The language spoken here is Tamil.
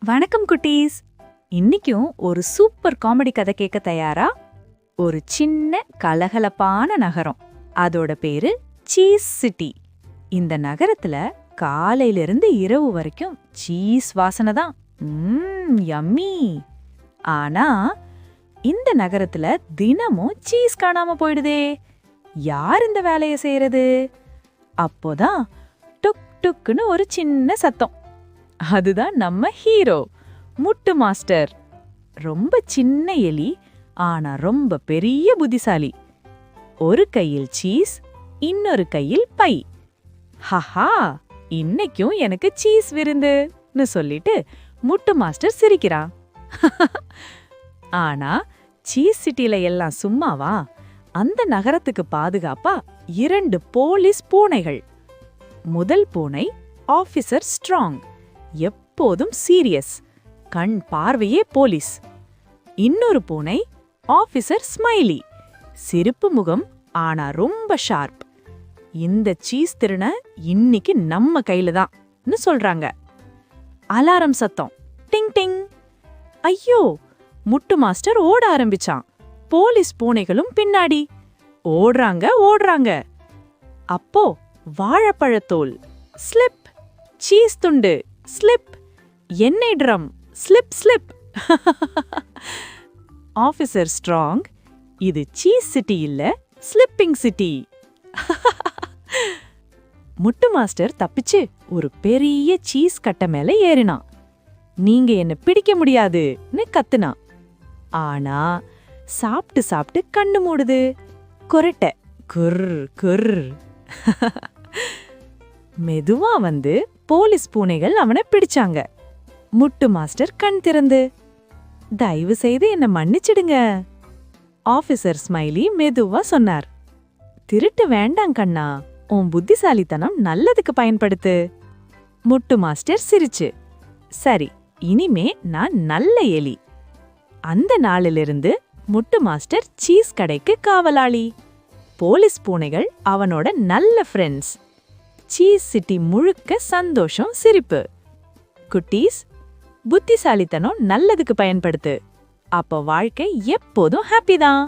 வணக்கம் குட்டீஸ். இன்னைக்கும் ஒரு சூப்பர் காமெடி கதை கேட்க தயாரா? ஒரு சின்ன கலகலப்பான நகரம், அதோட பேரு சீஸ் சிட்டி. இந்த நகரத்துல காலையிலிருந்து இரவு வரைக்கும் சீஸ் வாசனை தான். யம்மி. ஆனா இந்த நகரத்துல தினமும் சீஸ் காணாம போயிடுதே. யார் இந்த வேலைய செய்யறது? அப்போதான் டுக் டுக்குன்னு ஒரு சின்ன சத்தம். அதுதான் நம்ம ஹீரோ, முட்டு மாஸ்டர். ரொம்ப சின்ன எலி, ஆனா ரொம்ப பெரிய புத்திசாலி. ஒரு கையில் சீஸ், இன்னொரு கையில் பை. ஹஹா, இன்னைக்கும் எனக்கு சீஸ் விருந்துன்னு சொல்லிட்டு முட்டு மாஸ்டர் சிரிக்கிறான். ஆனா சீஸ் சிட்டில எல்லாம் சும்மாவா? அந்த நகரத்துக்கு பாதுகாப்பா 2 போலீஸ் பூனைகள். முதல் பூனை ஆபீசர் ஸ்ட்ராங், எப்போதும் சீரியஸ், கண் பார்வையே போலீஸ். இன்னொரு பூனை ஆபீசர் ஸ்மைலி, சிரிப்பு முகம் ஆனா ரொம்ப ஷார்ப். இந்த சீஸ் திருன இன்னைக்கு நம்ம கையில தான்னு சொல்றாங்க. அலாரம் சத்தம், டிங் டிங். ஐயோ, முட்டு மாஸ்டர் ஓட ஆரம்பிச்சான். போலீஸ் பூனைகளும் பின்னாடி ஓடுறாங்க. அப்போ வாழைப்பழத்தோல் ஸ்லிப், சீஸ் துண்டு ஸ்லிப், எண்ணெய் drum slip slip. Officer strong, இது சீஸ் சிட்டி இல்ல, ஸ்லிப்பிங் சிட்டி. முட்டு மாஸ்டர் தப்பிச்சு ஒரு பெரிய சீஸ் கட்டை மேல ஏறினான். நீங்க என்ன பிடிக்க முடியாதுன்னு கத்துனான். ஆனா சாப்பிட்டு சாப்பிட்டு கண்ணு மூடுது. கொரட்டை குர் குர். மெதுவா வந்து போலீஸ் பூனைகள் அவனை பிடிச்சாங்க. முட்டு மாஸ்டர் கண் திறந்து, தயவு செய்து என்ன மன்னிச்சிடுங்க. ஆபீசர் ஸ்மைலி மெதுவா சொன்னார், திருட்டு வேண்டாம் கண்ணா, உன் புத்திசாலித்தனம் நல்லதுக்கு பயன்படுத்து. முட்டு மாஸ்டர் சிரிச்சு, சரி, இனிமே நான் நல்ல எலி. அந்த நாளிலிருந்து முட்டு மாஸ்டர் சீஸ் கடைக்கு காவலாளி. போலீஸ் பூனைகள் அவனோட நல்ல ஃப்ரெண்ட்ஸ். சீஸ் சிட்டி முழுக்க சந்தோஷம், சிரிப்பு. குட்டீஸ், புத்திசாலித்தனம் நல்லதுக்கு பயன்படுத்து. அப்ப வாழ்க்கை எப்போதும் ஹாப்பி தான்.